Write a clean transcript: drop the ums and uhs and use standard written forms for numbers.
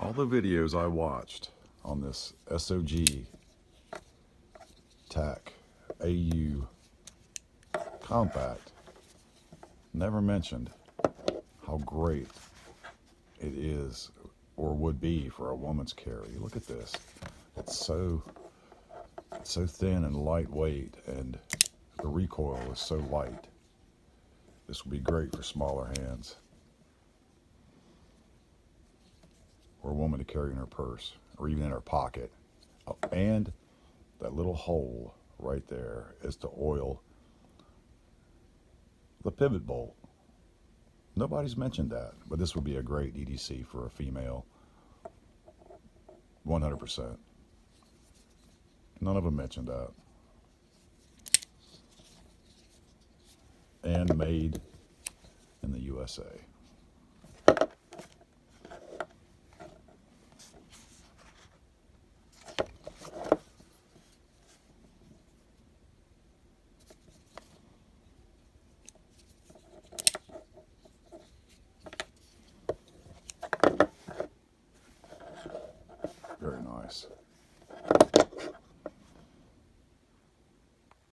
all the videos I watched on this S.O.G Tac-Au compact never mentioned how great it is or would be for a woman's carry. Look at this. It's so thin and lightweight, and the recoil is so light. This will be great for smaller hands, or a woman to carry in her purse or even in her pocket. Oh, and that little hole right there is to oil the pivot bolt. Nobody's mentioned that, but this would be a great EDC for a female. 100%. None of them mentioned that. And made in the USA. Very nice.